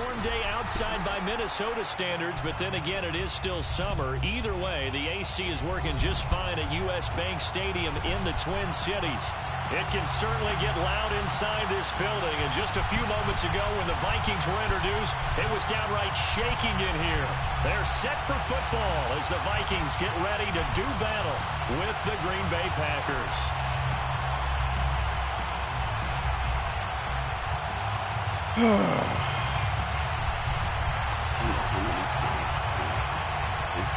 warm day outside by Minnesota standards, but then again, it is still summer. Either way, the AC is working just fine at U.S. Bank Stadium in the Twin Cities. It can certainly get loud inside this building, and just a few moments ago when the Vikings were introduced, it was downright shaking in here. They're set for football as the Vikings get ready to do battle with the Green Bay Packers.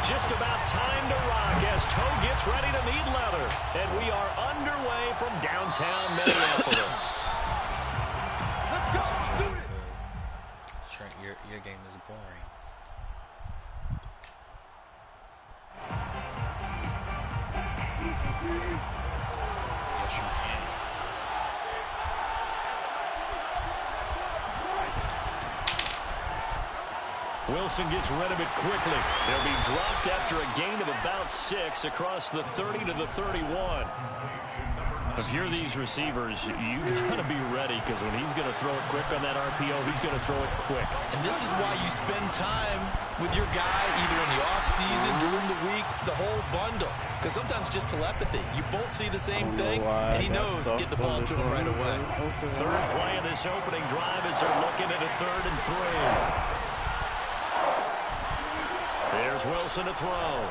Just about time to rock as Toe gets ready to meet leather. And we are underway from downtown Minneapolis. Let's go. Do it. Trent, your game is boring. Yes, you can. Wilson gets rid of it quickly. They'll be dropped after a gain of about 6 across the 30 to the 31. If you're these receivers, you got to be ready, because when he's going to throw it quick on that RPO, he's going to throw it quick. And this is why you spend time with your guy either in the offseason, during the week, the whole bundle. Because sometimes just telepathy. You both see the same thing, and he knows get the ball to him right away. Third play of this opening drive as they're looking at a 3rd and 3. There's Wilson to throw.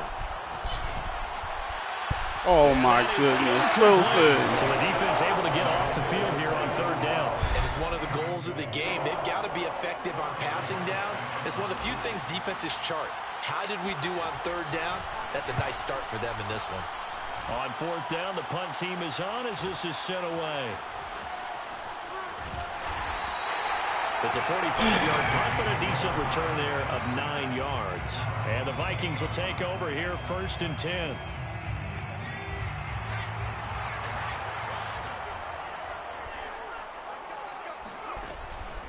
Oh, my goodness. Wilson. So the defense able to get off the field here on 3rd down. And it's one of the goals of the game. They've got to be effective on passing downs. It's one of the few things defenses chart. How did we do on 3rd down? That's a nice start for them in this one. On 4th down, the punt team is on as this is sent away. It's a 45-yard punt, but a decent return there of 9 yards. And the Vikings will take over here 1st and 10.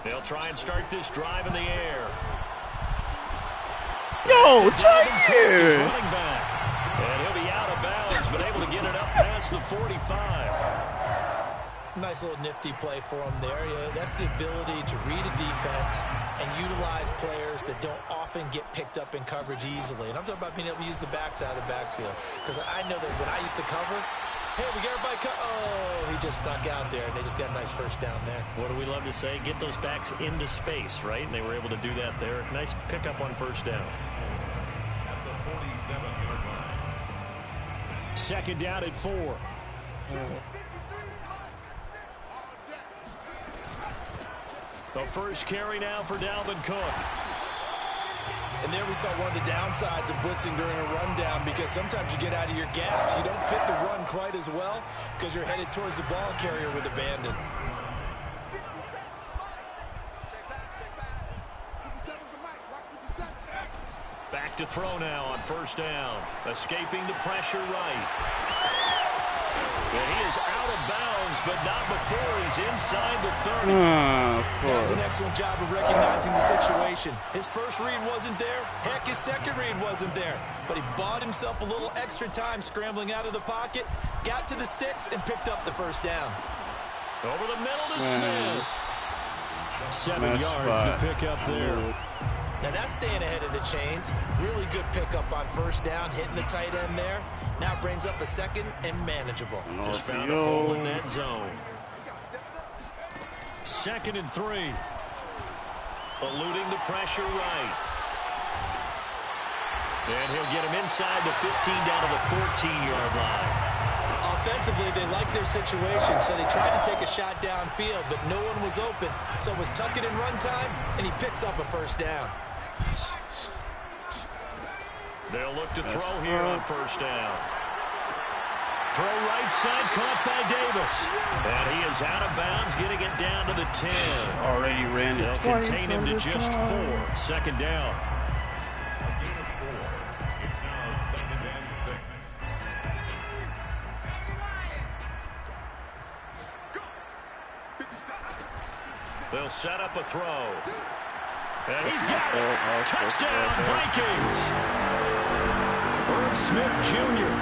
They'll try and start this drive in the air. Yo, right here. Running back. And he'll be out of bounds, but able to get it up past the 45. Nice little nifty play for him there. Yeah, that's the ability to read a defense and utilize players that don't often get picked up in coverage easily. And I'm talking about being able to use the backside of the backfield. Because I know that when I used to cover, hey, we got everybody cut. Oh, he just snuck out there, and they just got a nice 1st down there. What do we love to say? Get those backs into space, right? And they were able to do that there. Nice pickup on 1st down. At the 47-yard line. 2nd down at 4. The first carry now for Dalvin Cook. And there we saw one of the downsides of blitzing during a rundown, because sometimes you get out of your gaps. You don't fit the run quite as well because you're headed towards the ball carrier with abandon. Back to throw now on 1st down. Escaping the pressure right. And he is out of bounds, but not before he's inside the 30. That was an excellent job of recognizing the situation. His first read wasn't there. Heck, his second read wasn't there. But he bought himself a little extra time scrambling out of the pocket, got to the sticks, and picked up the 1st down. Over the middle to Smith. 7 yards to pick up there. Now that's staying ahead of the chains. Really good pickup on 1st down, hitting the tight end there. Now brings up a 2nd and manageable. Just found a hole in that zone. 2nd and 3. Eluding the pressure right. And he'll get him inside the 15 down to the 14-yard line. Offensively, they like their situation, so they tried to take a shot downfield, but no one was open. So it was tuck it in run time, and he picks up a 1st down. They'll look to throw here on 1st down. Throw right side, caught by Davis. And he is out of bounds, getting it down to the 10. Already ran it. They'll contain him to just 4. 2nd down. A gain of 4. It's now 2nd and 6. They'll set up a throw. And he's got it. Touchdown, Vikings. Herb Smith Jr.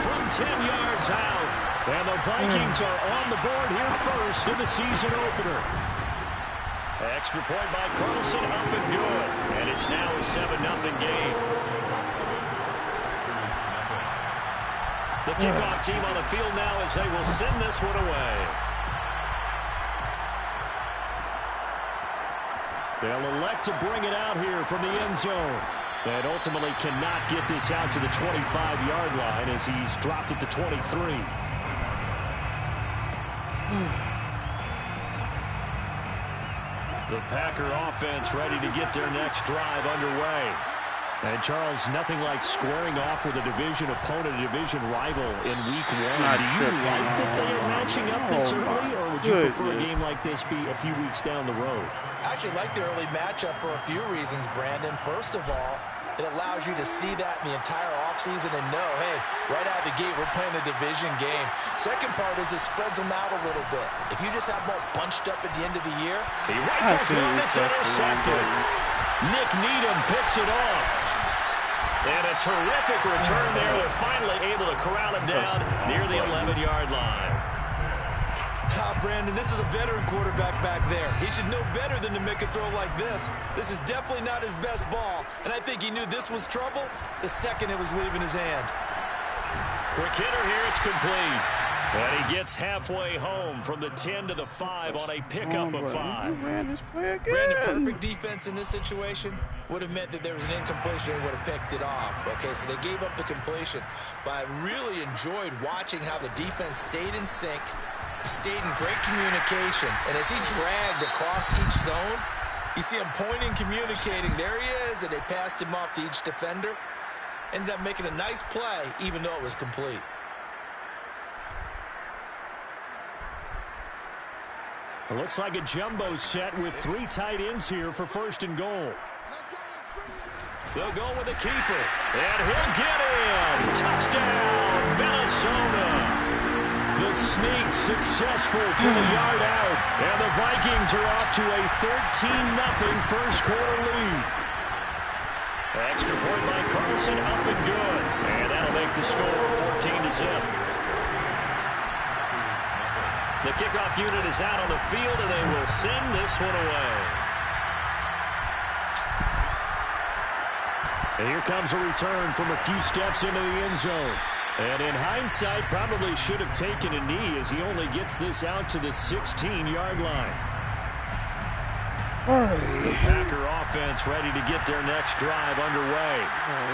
from 10 yards out. And the Vikings are on the board here first in the season opener. Extra point by Carlson, up and good. And it's now a 7-0 game. The kickoff team on the field now as they will send this one away. They'll elect to bring it out here from the end zone. And ultimately cannot get this out to the 25-yard line as he's dropped it to 23. The Packer offense ready to get their next drive underway. And, Charles, nothing like squaring off with a division opponent, a division rival in Week 1. Do you like that they are matching up this early, or would you prefer a game like this be a few weeks down the road? I actually like the early matchup for a few reasons, Brandon. First of all, it allows you to see that in the entire offseason and know, hey, right out of the gate, we're playing a division game. Second part is it spreads them out a little bit. If you just have them all bunched up at the end of the year. He rifles one, it's intercepted. Nick Needham picks it off. And a terrific return there. They're finally able to corral him down near the 11-yard line. Brandon, this is a veteran quarterback back there. He should know better than to make a throw like this. This is definitely not his best ball, and I think he knew this was trouble the second it was leaving his hand. Quick hitter here, it's complete. And he gets halfway home from the 10 to the 5 on a pickup of 5. Brandon, perfect defense in this situation would have meant that there was an incompletion and would have picked it off. Okay, so they gave up the completion, but I really enjoyed watching how the defense stayed in sync, stayed in great communication, and as he dragged across each zone, you see him pointing, communicating. There he is, and they passed him off to each defender. Ended up making a nice play, even though it was complete. It looks like a jumbo set with 3 tight ends here for 1st and goal. They'll go with the keeper, and he'll get in. Touchdown, Minnesota. The sneak successful from a yard out, and the Vikings are off to a 13-0 first quarter lead. Extra point by Carlson, up and good, and that'll make the score 14-0. The kickoff unit is out on the field, and they will send this one away. And here comes a return from a few steps into the end zone. And in hindsight, probably should have taken a knee as he only gets this out to the 16-yard line. The Packer offense ready to get their next drive underway.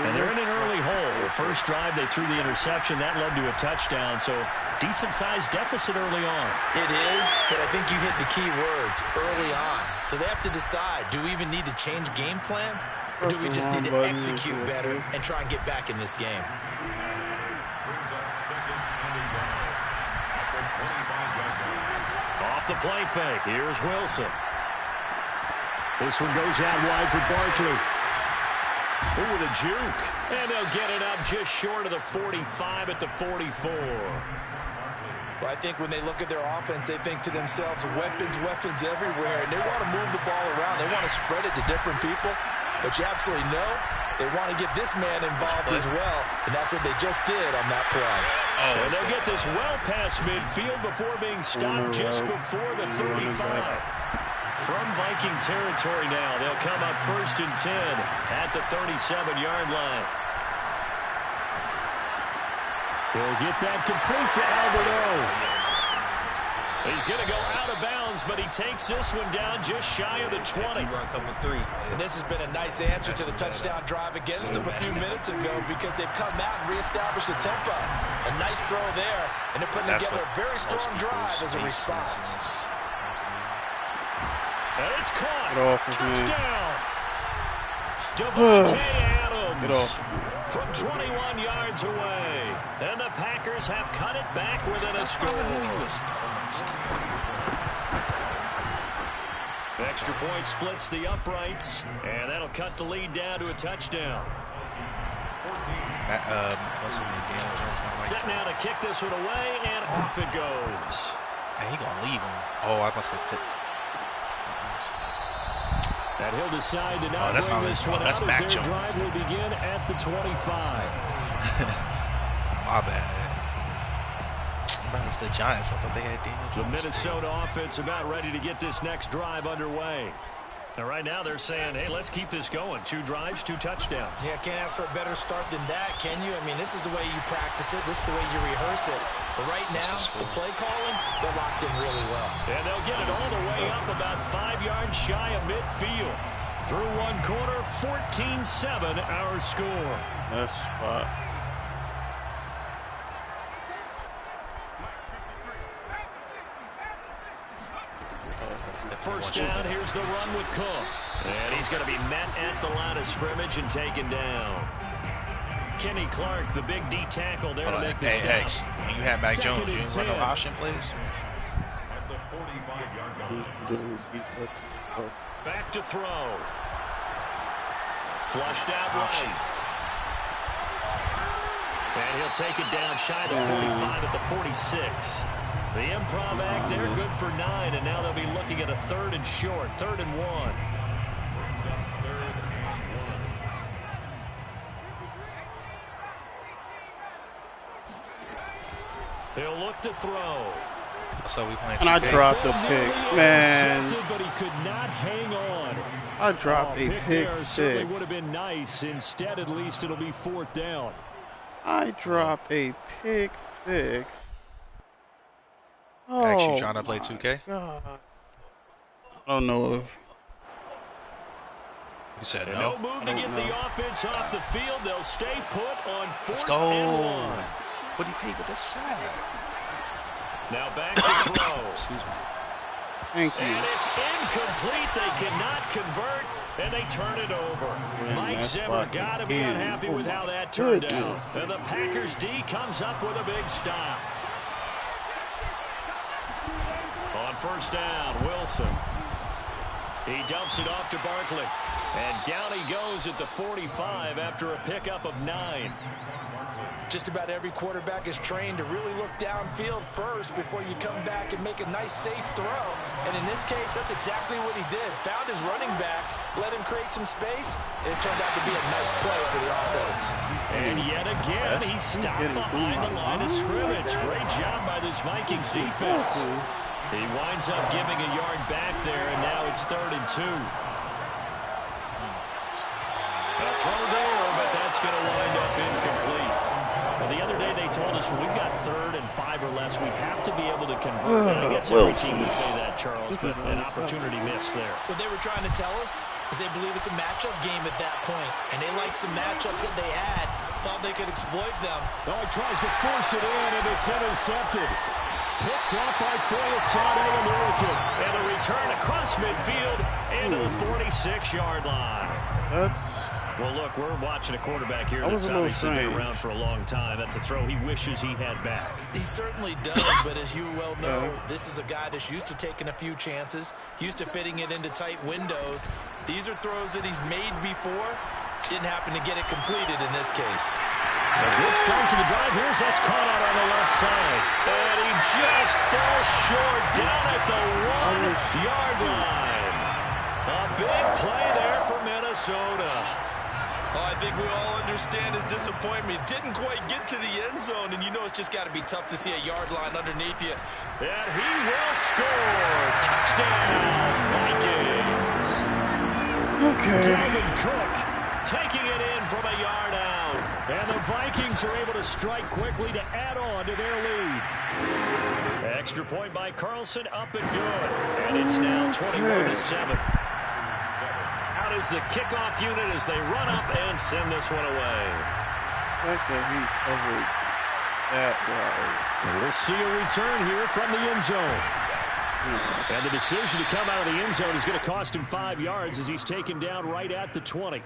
And they're in an early hole. First drive, they threw the interception. That led to a touchdown, so decent-sized deficit early on. It is, but I think you hit the key words, early on. So they have to decide, do we even need to change game plan, or do we just need to execute better and try and get back in this game? Off the play fake, here's Wilson. This one goes out wide for Barkley. Ooh, with a juke. And they'll get it up just short of the 45 at the 44. Well, I think when they look at their offense, they think to themselves, weapons, weapons everywhere. And they want to move the ball around. They want to spread it to different people. But you absolutely know they want to get this man involved as well. And that's what they just did on that play. And they'll get this well past midfield before being stopped just before the 35. From Viking territory now, they'll come up 1st and 10 at the 37-yard line. They'll get that complete to Alberto. He's going to go out of bounds, but he takes this one down just shy of the 20. And this has been a nice answer to the touchdown drive against them a few minutes ago because they've come out and reestablished the tempo. A nice throw there, and they're putting together a very strong drive as a response. And it's caught. Touchdown. Devontae Adams from 21 yards away. And the Packers have cut it back within a score. Extra point splits the uprights, and that'll cut the lead down to a touchdown. Set now to kick this one away, and off it goes. Hey, he gonna leave him. Oh, I must have. And he'll decide to not bring this one out as their drive will begin at the 25. My bad. against the Giants. I thought they had Daniel The Jones. Minnesota offense about ready to get this next drive underway. And right now they're saying, hey, let's keep this going. 2 drives, 2 touchdowns. Yeah, can't ask for a better start than that, can you? I mean, this is the way you practice it. This is the way you rehearse it. But right now, the play calling, they're locked in really well. And they'll get it all the way up about 5 yards shy of midfield. Through 1 quarter, 14-7 our score. That's spot. First down, here's the run with Cook. And he's going to be met at the line of scrimmage and taken down. Kenny Clark, the big D tackle there to make the stop. X, when you have Mac Jones, you didn't run no option plays? At the 45-yard line. Back to throw. Flushed out right. And he'll take it down shy of the 45 at the 46. The improv act there, good for 9, and now they'll be looking at a 3rd and short, 3rd and 1. He'll look to throw. So we playing. And I dropped a pick, man. But he could not hang on. I dropped a pick there 6. certainly would have been nice. Instead, at least it'll be 4th down. I dropped a pick 6. Actually trying to play 2K? God. I don't know if You said And no. no move to get the offense off the field. They'll stay put on 4th Let's go. and 1. What do you pay with this side? Now back to throw. Excuse me. thank you. And it's incomplete. They cannot convert, and they turn it over. Man, Mike that's Zimmer fucking got to be damn. unhappy with Oh, how my that turned goodness. out. And the Packers D comes up with a big stop. On first down, Wilson. He dumps it off to Barkley. And down he goes at the 45 after a pickup of 9. Just about every quarterback is trained to really look downfield first before you come back and make a nice, safe throw. And in this case, that's exactly what he did. Found his running back, let him create some space, and it turned out to be a nice play for the offense. And yet again, he stopped behind the line of scrimmage. Great job by this Vikings defense. He winds up giving a yard back there, and now it's 3rd and 2. A throw there, but that's going to wind up incomplete. Well, the other day they told us when we've got 3rd and 5 or less, we have to be able to convert. And I guess every team would say that, Charles, but an opportunity missed there. What they were trying to tell us is they believe it's a matchup game at that point, and they liked some matchups that they had, thought they could exploit them. Oh, he tries to force it in, and it's intercepted. Picked up by Foyesade American. And a return across midfield into the 46-yard line. Well, look, we're watching a quarterback here that's obviously been around for a long time. That's a throw he wishes he had back. He certainly does, but as you well know, this is a guy that's used to taking a few chances, used to fitting it into tight windows. These are throws that he's made before. Didn't happen to get it completed in this case. A good start to the drive. Here's that's caught out on the left side. And he just falls short down at the 1-yard line. A big play there for Minnesota. Oh, I think we all understand his disappointment. Didn't quite get to the end zone, and you know it's just got to be tough to see a yard line underneath you. And he will score. Touchdown, Vikings. Okay. Dalvin Cook taking it in from a yard out. And the Vikings are able to strike quickly to add on to their lead. Extra point by Carlson, up and good. And it's now 21-7. Out is the kickoff unit as they run up and send this one away. He covered that right. And we'll see a return here from the end zone. And the decision to come out of the end zone is going to cost him 5 yards as he's taken down right at the 20.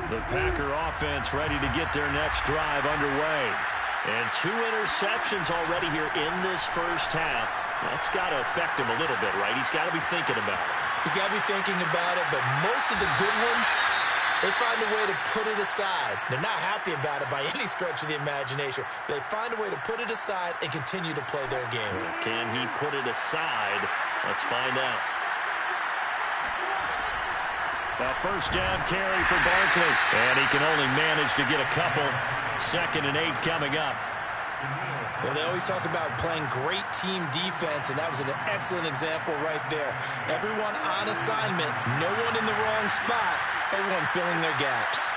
The Packer offense ready to get their next drive underway. And 2 interceptions already here in this first half. That's got to affect him a little bit, right? He's got to be thinking about it. He's got to be thinking about it, but most of the good ones, they find a way to put it aside. They're not happy about it by any stretch of the imagination. They find a way to put it aside and continue to play their game. Can he put it aside? Let's find out. A first down carry for Barkley. And he can only manage to get a couple. 2nd and 8 coming up. Well, they always talk about playing great team defense, and that was an excellent example right there. Everyone on assignment, no one in the wrong spot, everyone filling their gaps.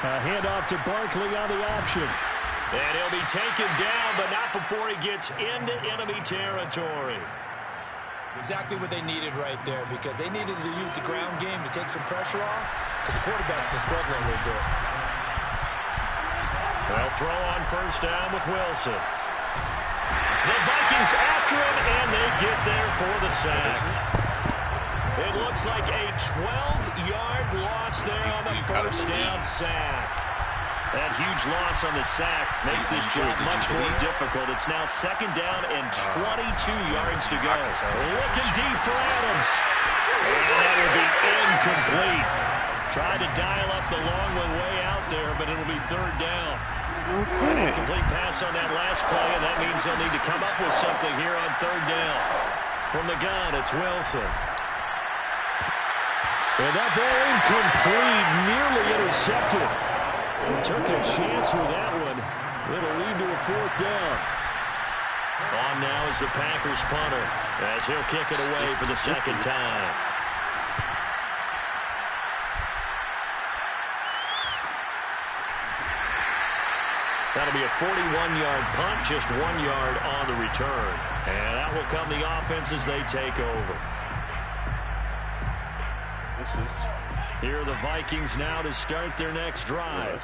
A handoff to Barkley on the option. And he'll be taken down, but not before he gets into enemy territory. Exactly what they needed right there, because they needed to use the ground game to take some pressure off, because the quarterback's been struggling a little bit. They'll throw on first down with Wilson. The Vikings after him, and they get there for the sack. It looks like a 12-yard loss there on the first down sack. That huge loss on the sack makes this job much more difficult. It's now 2nd down and 22 yards to go. Looking deep for Adams. And that will be incomplete. Tried to dial up the long one way out there, but it'll be 3rd down. An incomplete pass on that last play, and that means they'll need to come up with something here on 3rd down. From the gun, it's Wilson. And that ball incomplete, nearly intercepted. Took a chance with that one. It'll lead to a 4th down. On now is the Packers punter, as he'll kick it away for the 2nd time. That'll be a 41-yard punt, just 1 yard on the return. And that will come the offense as they take over. Here are the Vikings now to start their next drive.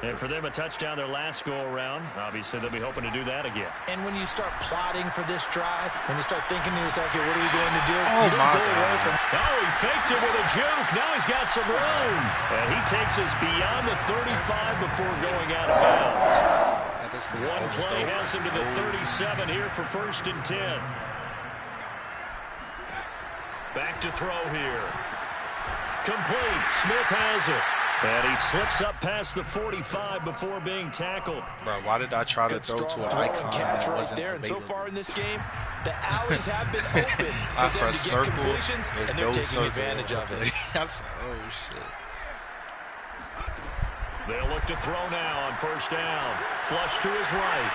And for them, a touchdown their last go-around. Obviously, they'll be hoping to do that again. And when you start plotting for this drive, when you start thinking to yourself, okay, what are we going to do? Oh, you don't go away from... Oh, he faked it with a juke. Now he's got some room. And he takes us beyond the 35 before going out of bounds. One play has him to the 37 here for 1st and 10. Back to throw here. Complete. Smith has it. And he slips up past the 45 before being tackled. Bro, why did I try to throw to an icon catch that right wasn't there? And so available? far in this game, the alleys have been open for them to get completions, and they're taking advantage of it. I said, oh, shit. They'll look to throw now on first down. Flush to his right.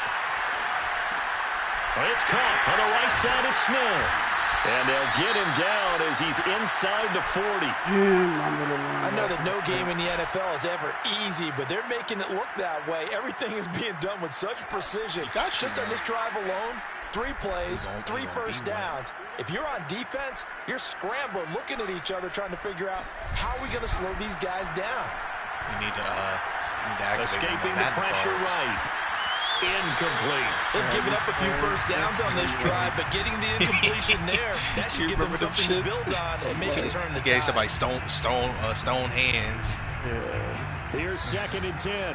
It's caught on the right side. It's Smith. And they'll get him down as he's inside the 40. I know that no game in the NFL is ever easy, but they're making it look that way. Everything is being done with such precision. Just on this drive alone, 3 plays, 3 first downs. If you're on defense, you're scrambling, looking at each other, trying to figure out how are we going to slow these guys down. You need to activate escaping the pressure right. Incomplete. They've given up a few first downs on this drive, but getting the incompletion there, that should give them something to build on and make it turn the tide. Gave somebody stone hands. Yeah. Here's 2nd and 10.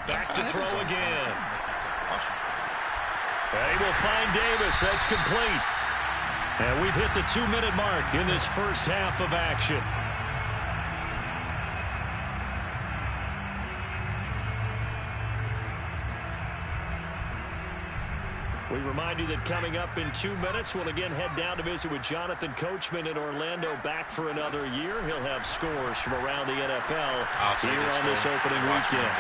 Back to throw again. They will find Davis. That's complete. And we've hit the 2-minute mark in this first half of action. We remind you that coming up in 2 minutes, we'll again head down to visit with Jonathan Coachman in Orlando, back for another year. He'll have scores from around the NFL here on this opening weekend.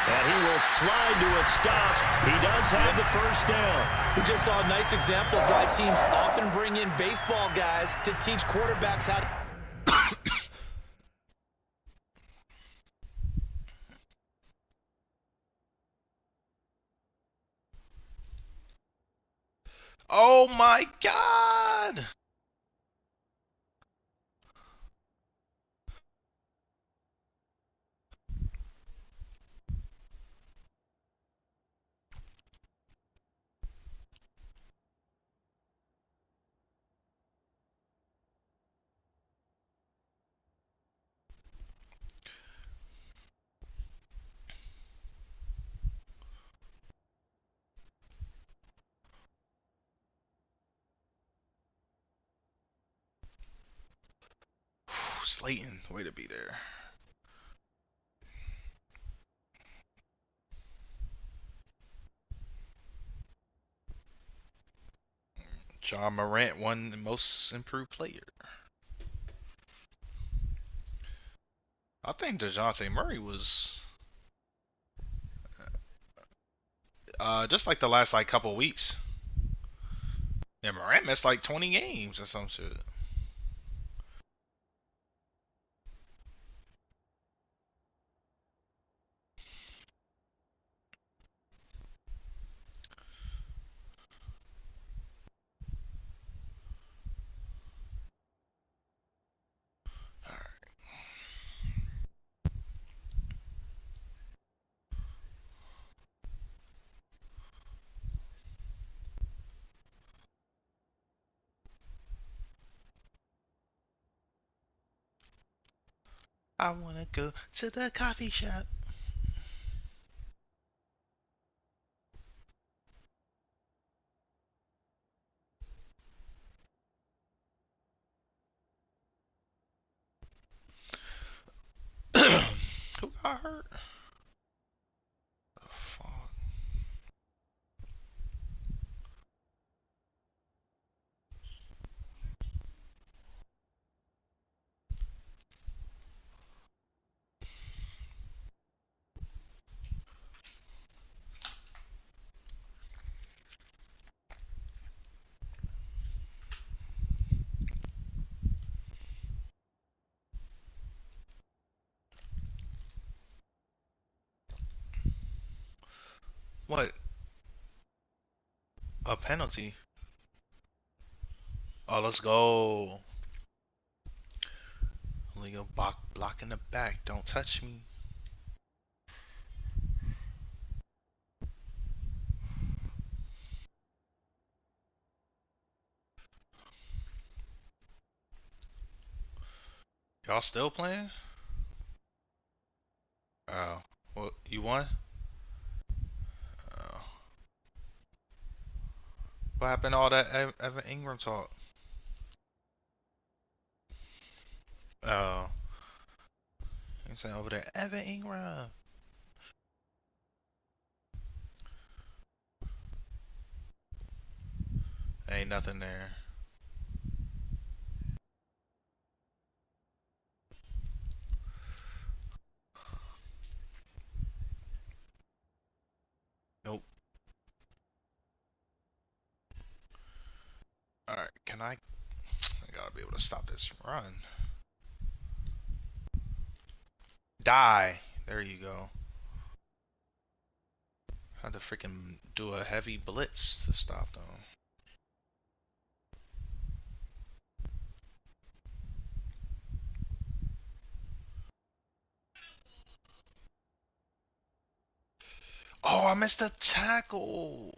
And he will slide to a stop. He does have the first down. We just saw a nice example of why teams often bring in baseball guys to teach quarterbacks how to... Oh my God! Slayton, way to be there. John Morant won the most improved player. I think DeJounte Murray was just like the last like couple weeks. Yeah, Morant missed like 20 games or some shit. I wanna go to the coffee shop. Who got hurt? The fuck? What? A penalty? Oh, let's go. Leo block in the back. Don't touch me. Y'all still playing? Oh, well, you won? Oh. What happened to all that Evan Ingram talk? Oh. He's saying over there, Evan Ingram. Ain't nothing there. Nope. Alright, can I gotta be able to stop this run. Die. There you go. Had to freaking do a heavy blitz to stop them. Oh, I missed a tackle.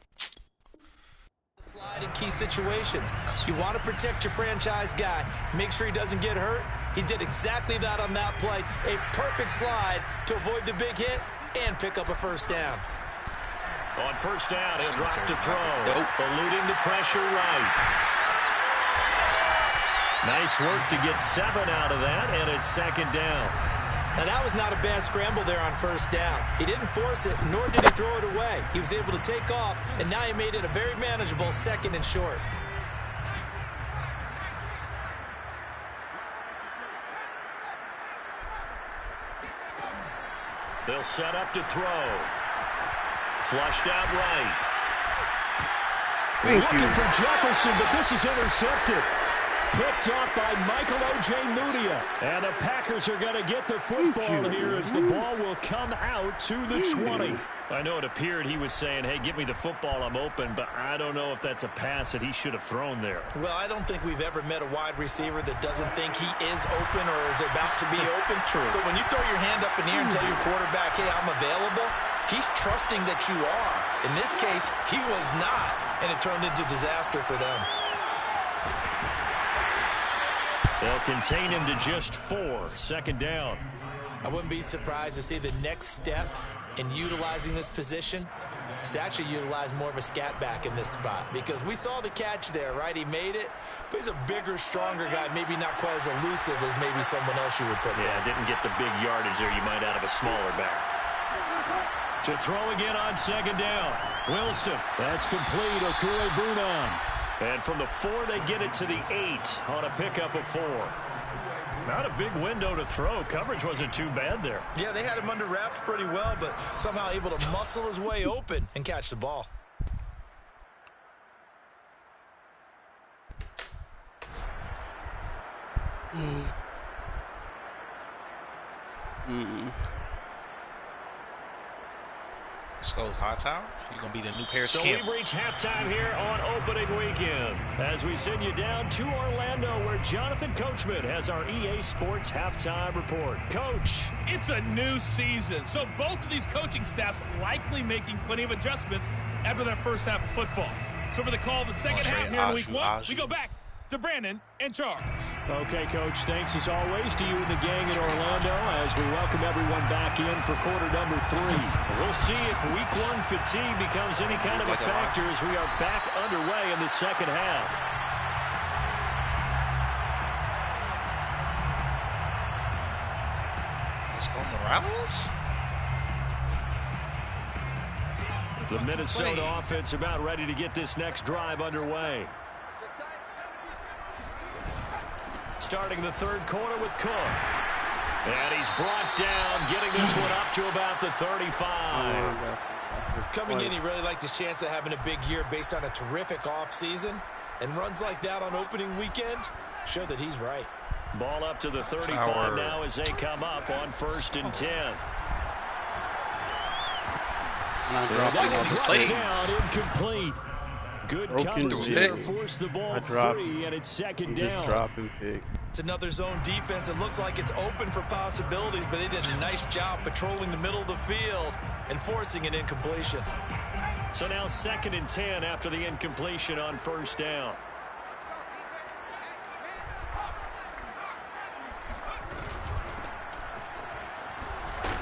Slide in key situations. You want to protect your franchise guy. Make sure he doesn't get hurt. He did exactly that on that play. A perfect slide to avoid the big hit and pick up a first down. On first down, he'll drop to throw. Eluding the pressure right. Nice work to get 7 out of that, and it's second down. Now, that was not a bad scramble there on first down. He didn't force it, nor did he throw it away. He was able to take off, and now he made it a very manageable second and short. They'll set up to throw. Flushed out right. Looking for Jefferson, but this is intercepted. Picked off by Michael Ojemudia. And the Packers are going to get the football here as the ball will come out to the 20. I know it appeared he was saying, hey, get me the football, I'm open, but I don't know if that's a pass that he should have thrown there. Well, I don't think we've ever met a wide receiver that doesn't think he is open or is about to be open. True. So when you throw your hand up in the air and tell your quarterback, hey, I'm available, he's trusting that you are. In this case, he was not, and it turned into disaster for them. They'll contain him to just 4. Second down. I wouldn't be surprised to see the next step in utilizing this position is to actually utilize more of a scat back in this spot, because we saw the catch there, right? He made it, but he's a bigger, stronger guy, maybe not quite as elusive as maybe someone else you would put there. Yeah, didn't get the big yardage there you might out of a smaller back. To throw again on second down. Wilson. That's complete. Okue Bunan. And from the 4, they get it to the 8 on a pickup of 4. Not a big window to throw. Coverage wasn't too bad there. Yeah, they had him under wraps pretty well, but somehow able to muscle his way open and catch the ball. This goes High Tower. You're going to be the new Paris So Camp. we've reached halftime here on opening weekend as we send you down to Orlando where Jonathan Coachman has our EA Sports halftime report. Coach. It's a new season, so both of these coaching staffs likely making plenty of adjustments after their first half of football. So for the call of the second half here in week 1, we go back to Brandon and Charles. Okay, Coach, thanks as always to you and the gang in Orlando as we welcome everyone back in for quarter number 3. We'll see if week 1 fatigue becomes any kind of a factor as we are back underway in the second half. Let's go Morales. The Minnesota offense about ready to get this next drive underway. Starting the third quarter with Cook. And he's brought down, getting this one up to about the 35. Coming in, he really liked his chance of having a big year based on a terrific offseason. And runs like that on opening weekend show that he's right. Ball up to the 35 now as they come up on 1st and 10. Touchdown incomplete. Good coverage there, force the ball free, and it's 2nd down. It's another zone defense. It looks like it's open for possibilities, but they did a nice job patrolling the middle of the field and forcing an incompletion. So now 2nd and 10 after the incompletion on 1st down.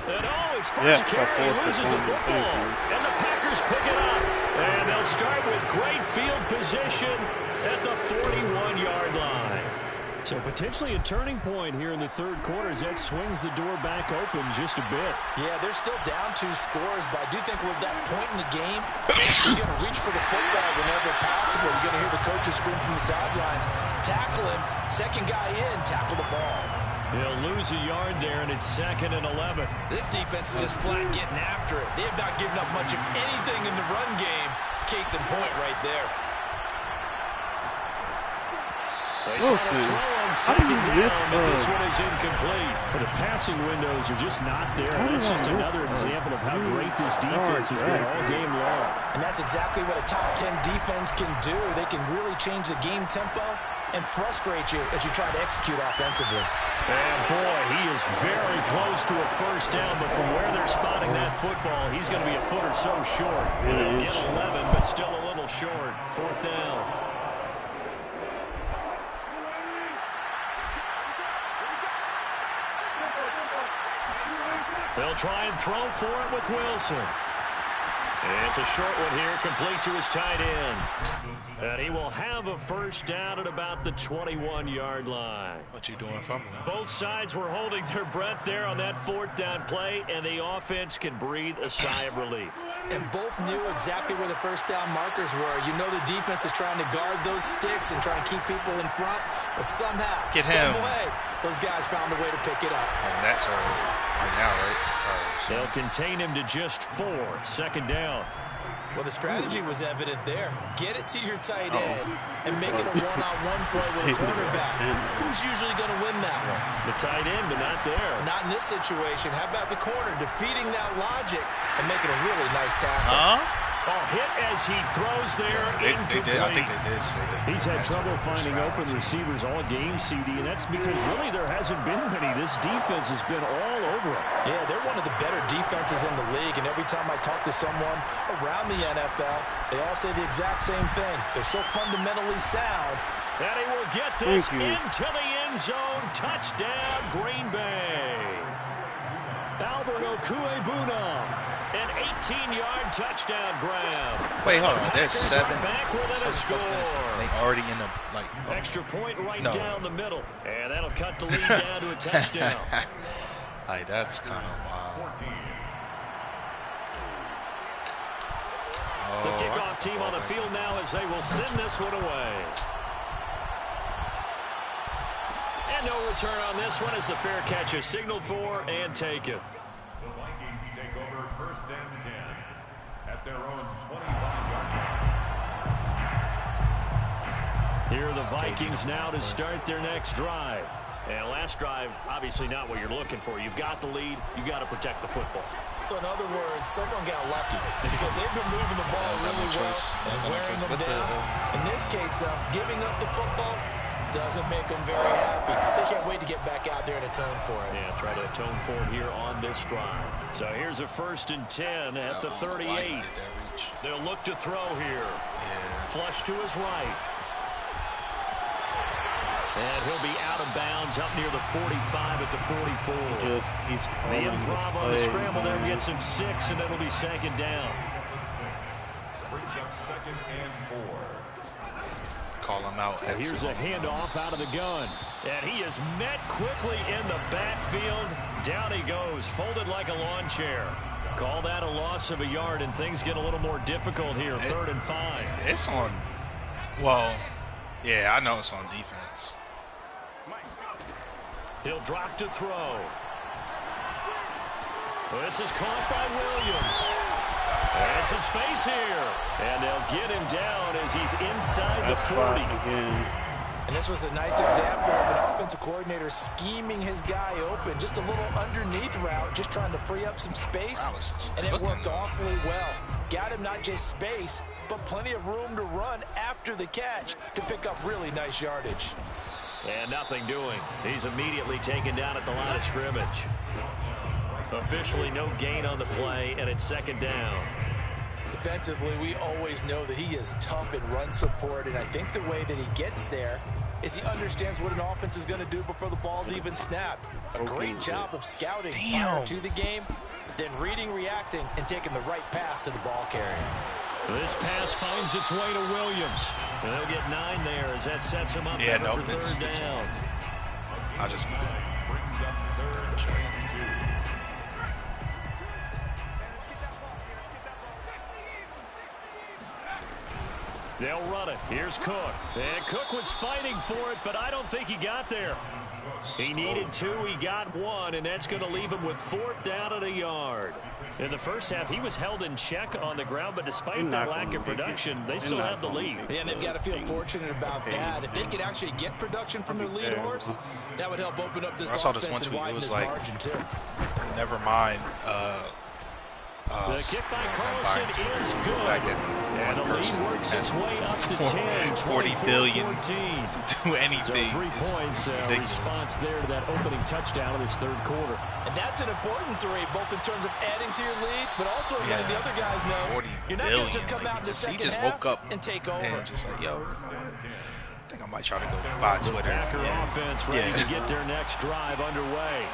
And his first carry loses the football. And the Packers pick it up. And they'll start with great field position at the 41-yard line. So potentially a turning point here in the third quarter as that swings the door back open just a bit. Yeah, they're still down 2 scores, but I do think we're at that point in the game. You're going to reach for the football whenever possible. You're going to hear the coaches scream from the sidelines. Tackle him. Second guy in, tackle the ball. They'll lose a yard there, and it's 2nd and 11. This defense is just flat getting after it. They have not given up much of anything in the run game. Case in point right there. They try to throw on 2nd down, but this one is incomplete. But the passing windows are just not there. That's just another example of how great this defense has been all game long. And that's exactly what a top 10 defense can do. They can really change the game tempo and frustrate you as you try to execute offensively. And boy, he is very close to a first down, but from where they're spotting that football, he's going to be a foot or so short. He'll get 11, but still a little short. 4th down. They'll try and throw for it with Wilson. It's a short one here, complete to his tight end. And he will have a first down at about the 21-yard line. What you doing, fumbling? Both sides were holding their breath there on that 4th down play, and the offense can breathe a sigh of relief. And both knew exactly where the first down markers were. You know the defense is trying to guard those sticks and try and keep people in front, but somehow, some way, those guys found a way to pick it up. And that's right now, right? They'll contain him to just 4. 2nd down. Well, the strategy was evident there. Get it to your tight end and make it a one-on-one play with a cornerback. Who's usually going to win that one? The tight end, but not there. Not in this situation. How about the corner defeating that logic and making a really nice tackle? Hit as he throws there. Incomplete. I think they did say that. He's had trouble finding open receivers all game, CD, and that's because really there hasn't been many. This defense has been all over him. Yeah, they're one of the better defenses in the league, and every time I talk to someone around the NFL, they all say the exact same thing. They're so fundamentally sound. And he will get this into the end zone. Touchdown, Green Bay. Albert Okwuegbunam. An 18-yard touchdown grab. Wait, hold on. There's 7. Back within a score. They already in the extra point right down the middle, and that'll cut the lead down to a touchdown. That's kind of wild. The kickoff team on the field now as they will send this one away. And no return on this one as the fair catch is signaled for and taken. The Vikings take over 1st and 10 at their own 25-yard line. Here are the Vikings now to start their next drive. And last drive, obviously not what you're looking for. You've got the lead. You've got to protect the football. So in other words, someone got lucky because they've been moving the ball really well and wearing them down. In this case, though, giving up the football doesn't make them very happy. They can't wait to get back out there and atone for it. Yeah, try to atone for it here on this drive. So here's a 1st and 10 at the 38. They'll look to throw here. Flush to his right. And he'll be out of bounds up near the 45 at the 44. Just keeps The improv on the scramble there gets him 6, and that'll be 2nd down. Brings up 2nd and 4. Call him out. And here's a handoff out of the gun. And he is met quickly in the backfield. Down he goes, folded like a lawn chair. Call that a loss of a yard, and things get a little more difficult here. 3rd and 5. It's on. Well, yeah, I know it's on defense. He'll drop to throw. This is caught by Williams. And some space here. And they'll get him down as he's inside the 40. And this was a nice example of an offensive coordinator scheming his guy open. Just a little underneath route, just trying to free up some space. And it worked awfully well. Got him not just space, but plenty of room to run after the catch to pick up really nice yardage. And nothing doing. He's immediately taken down at the line of scrimmage. Officially no gain on the play, and it's 2nd down. Defensively, we always know that he is tough in run support, and I think the way that he gets there is he understands what an offense is going to do before the ball's even snapped. A great job of scouting prior to the game, then reading, reacting, and taking the right path to the ball carrier. This pass finds its way to Williams. And they'll get 9 there as that sets him up for 3rd down. I just Brings up 3rd and 2. They'll run it. Here's Cook. And Cook was fighting for it, but I don't think he got there. He needed 2. He got 1, and that's going to leave him with 4th down and a yard. In the first half, he was held in check on the ground, but despite that lack of production, they still have the lead. Yeah, and they've got to feel fortunate about that. If they could actually get production from their lead horse, that would help open up this offense and widen this margin, too. Never mind. The kick by Carlson is good. And the lead works its way up to 10, 40 billion 14. to do anything. So 3 points response there to that opening touchdown in this 3rd quarter. And that's an important 3, both in terms of adding to your lead, but also letting the other guys know you're not going to just come out in the second half and take over. And just like, yo, I think I might try to go buy Twitter. Packer offense ready to get their next drive underway.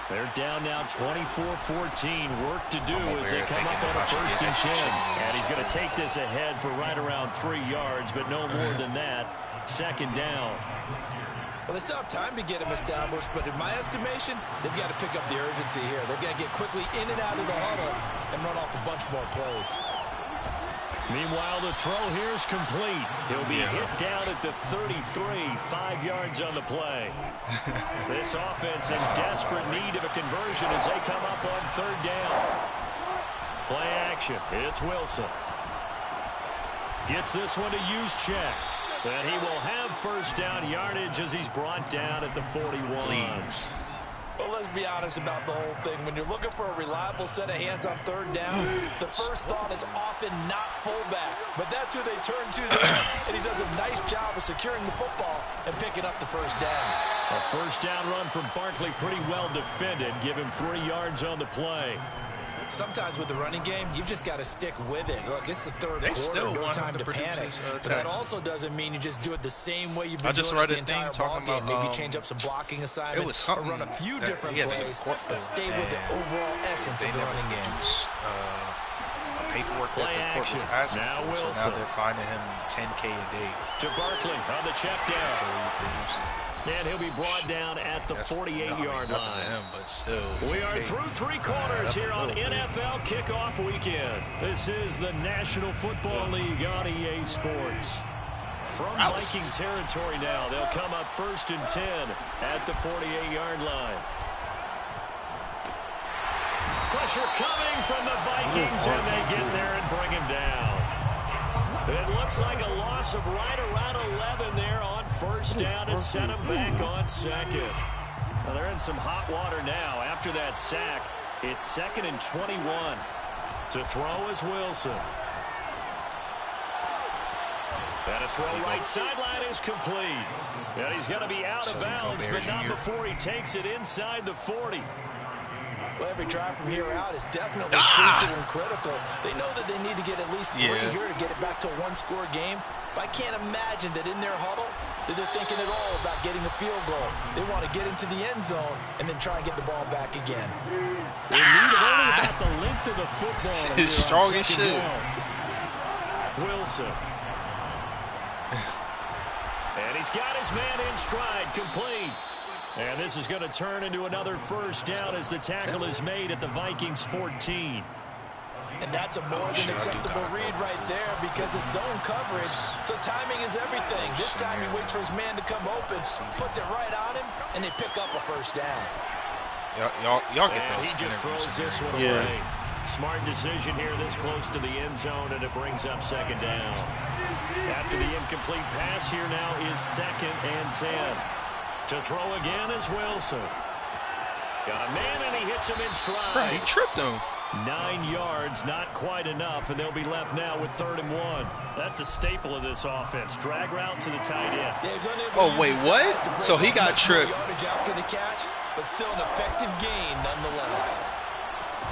They're down now 24-14. Work to do as they come up on a 1st and 10. And he's going to take this ahead for right around 3 yards, but no more than that. 2nd down. Well, they still have time to get him established, but in my estimation, they've got to pick up the urgency here. They've got to get quickly in and out of the huddle and run off a bunch more plays. Meanwhile, the throw here is complete. He'll be hit down at the 33, 5 yards on the play. This offense in desperate need of a conversion as they come up on 3rd down. Play action. It's Wilson. Gets this one to Juszczyk. And he will have 1st down yardage as he's brought down at the 41. Please. Well, let's be honest about the whole thing. When you're looking for a reliable set of hands on 3rd down, the first thought is often not fullback. But that's who they turn to there. And he does a nice job of securing the football and picking up the 1st down. A 1st down run from Barkley, pretty well defended. Give him 3 yards on the play. Sometimes with the running game, you've just got to stick with it. Look, it's the 3rd quarter, no time to panic. But that also doesn't mean you just do it the same way you've been doing it the entire ball game. Maybe change up some blocking assignments or run a few different plays, but stay with the overall essence of the running game. Paperwork play action. Now Wilson. So now they're finding him $10K a day. To Barkley on the check down. And he'll be brought down at the 48-yard line. Him, but still. We are through 3 quarters here on NFL Kickoff Weekend. This is the National Football League on EA Sports. From Viking territory now, they'll come up 1st and 10 at the 48-yard line. Pressure coming from the Vikings, and they get there and bring him down. It looks like a loss of right around 11 there on 1st down to set him back on 2nd. Well, they're in some hot water now. After that sack, it's 2nd and 21. To throw is Wilson. And a throw right sideline is complete. And he's going to be out of bounds, but not before he takes it inside the 40. Well, every drive from here out is definitely crucial and critical. They know that they need to get at least 3 here to get it back to a 1-score game. But I can't imagine that in their huddle that they're thinking at all about getting a field goal. They want to get into the end zone and then try and get the ball back again. They need only about the length of the football. It's strong as shit. Wilson. And he's got his man in stride, complete. And this is going to turn into another 1st down as the tackle is made at the Vikings 14. And that's a more than acceptable read right there because it's zone coverage, so timing is everything. This time he waits for his man to come open, puts it right on him, and they pick up a 1st down. Y'all get those. He just throws this one away. Smart decision here this close to the end zone, and it brings up 2nd down. After the incomplete pass, here now is 2nd and 10. To throw again is Wilson. Got a man, and he hits him in stride. Right, he tripped him. 9 yards, not quite enough, and they'll be left now with 3rd and 1. That's a staple of this offense. Drag route to the tight end. Oh, wait, what? So he got tripped. After the catch, but still an effective gain nonetheless.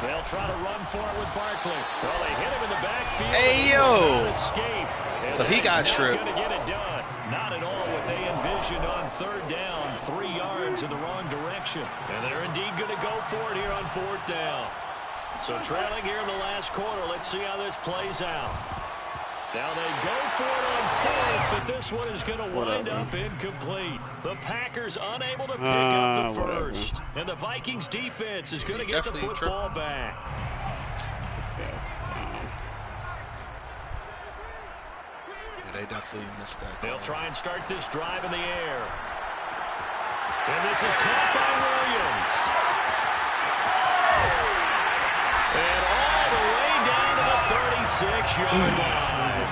They'll try to run for it with Barkley. Well, they hit him in the backfield. Hey, yo. Escape. So he got tripped. Not going to get it done. Not at all what they envisioned on 3rd down. 3 yards in the wrong direction. And they're indeed going to go for it here on 4th down. So trailing here in the last quarter. Let's see how this plays out. Now they go for it on 4th, but this one is going to wind up incomplete. The Packers unable to pick up the 1st. And the Vikings defense is going to get the football back. Yeah, they definitely missed that. They'll try and start this drive in the air. And this is caught by Williams. And all the way down to the 36-yard line.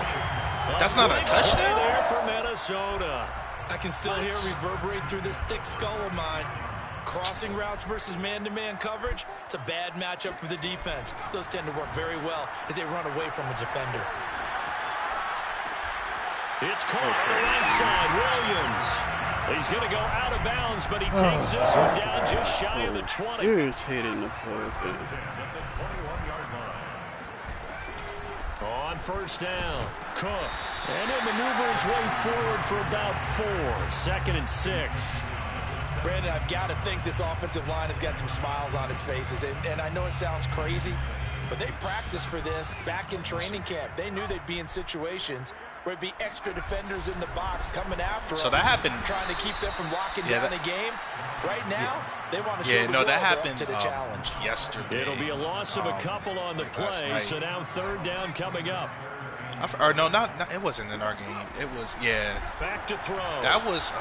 That's not a touchdown? There for Minnesota. I can still hear it reverberate through this thick skull of mine. Crossing routes versus man-to-man coverage, it's a bad matchup for the defense. Those tend to work very well as they run away from a defender. It's caught on the right side. Williams. He's going to go out of bounds, but he takes this one down just shy of the 20. Irritating the play. On 1st down, Cook. And he'll maneuver his way forward for about 4. 2nd and 6. Brandon, I've got to think this offensive line has got some smiles on its faces. And I know it sounds crazy, but they practiced for this back in training camp. They knew they'd be in situations where it'd be extra defenders in the box coming after them. So that happened. Trying to keep them from locking down a game. Right now, they want to show the that happened to the challenge. yesterday. It'll be a loss of a couple on the play, so now 3rd down coming up. Or no, not it wasn't in our game. It was, Back to throw. That was,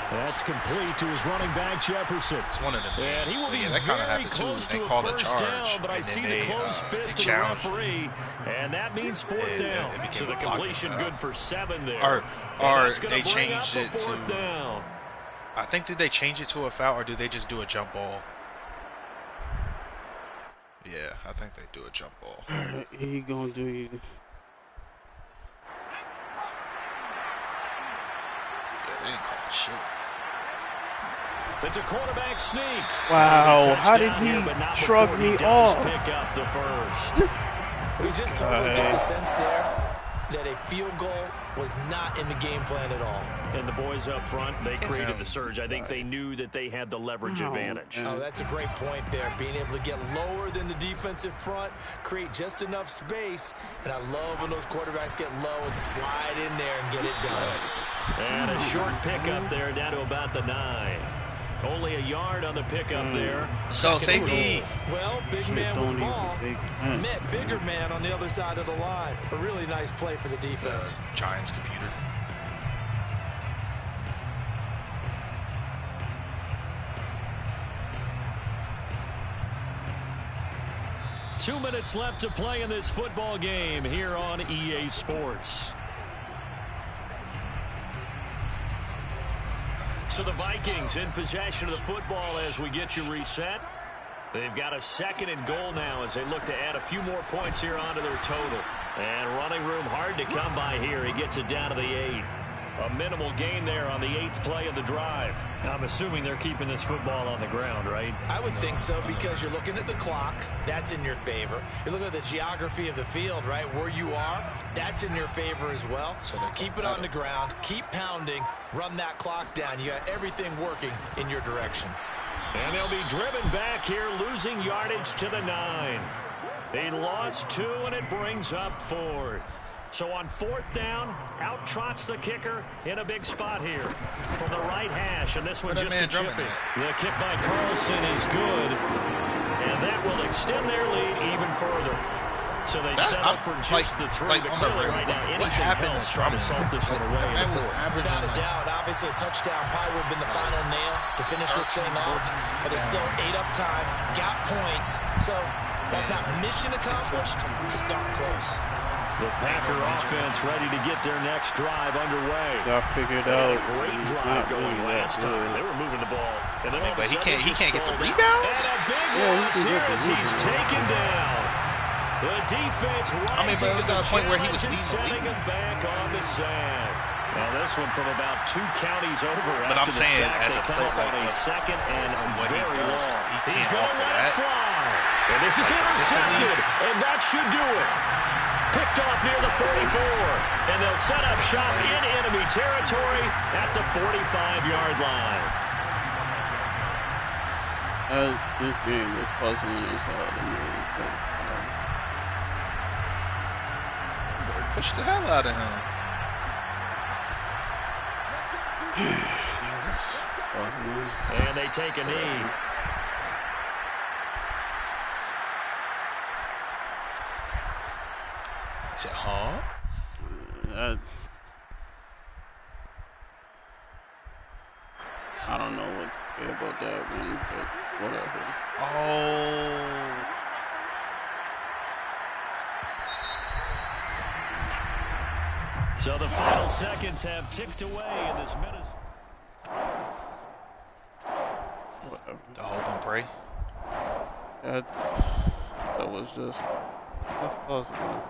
That's complete to his running back, Jefferson. It's one of them. And he will be very close to a 1st down, but I see the closed fist of the referee, and that means 4th down. So the completion good for 7 there. Or they changed it to 4th down. I think, did they change it to a foul, or do they just do a jump ball? Yeah, I think they do a jump ball. He gonna do you. Yeah, they ain't calling shit. It's a quarterback sneak. Wow, how did he shrug me off? Pick up the 1st. We just totally get the sense there that a field goal was not in the game plan at all. And the boys up front, they created the surge. I think they knew that they had the leverage advantage. Oh, that's a great point there. Being able to get lower than the defensive front, create just enough space. And I love when those quarterbacks get low and slide in there and get it done. And a short pickup there down to about the 9. Only a yard on the pickup there. Let's go, safety. Well, big man with the ball met bigger man on the other side of the line. A really nice play for the defense. Giants computer. Two minutes left to play in this football game here on EA Sports. So the Vikings in possession of the football as we get you reset. They've got a 2nd and goal now as they look to add a few more points here onto their total. And running room hard to come by here. He gets it down to the 8. A minimal gain there on the 8th play of the drive. I'm assuming they're keeping this football on the ground, right? I would think so because you're looking at the clock. That's in your favor. You're looking at the geography of the field, right? Where you are, that's in your favor as well. So keep it on the ground. Keep pounding. Run that clock down. You got everything working in your direction. And they'll be driven back here, losing yardage to the 9. They lost 2, and it brings up 4th. So on 4th down, out trots the kicker in a big spot here from the right hash, and this one just a chip in. The kick by Carlson is good, and that will extend their lead even further. So they set up for just the 3, but clearly right now anything helps trying to salt this one away in the 4th. Without a doubt, obviously a touchdown probably would have been the final nail to finish this thing off, but it's still 8 up time, got points, so while it's not mission accomplished, it's darn close. The Packer offense ready to get their next drive underway. Got figured out. Great drive going last time. They were moving the ball. And then but he can't get the rebound? And a big loss here as he's taken down. The defense rising but it was at a point where he was setting him back on the sack. Now this one from about 2 counties over. But I'm saying as a player, like a 2nd and very long. He's going to let it fly. And this is intercepted. And that should do it. Picked off near the 44, and they'll set up shop in enemy territory at the 45-yard line. This game is puzzling as hell to me. Better push the hell out of him. And they take a knee. He said, huh? I don't know what to say about that one, but whatever. Oh. So the final seconds have ticked away in this minute. Whatever. The hope and pray. That was just puzzling.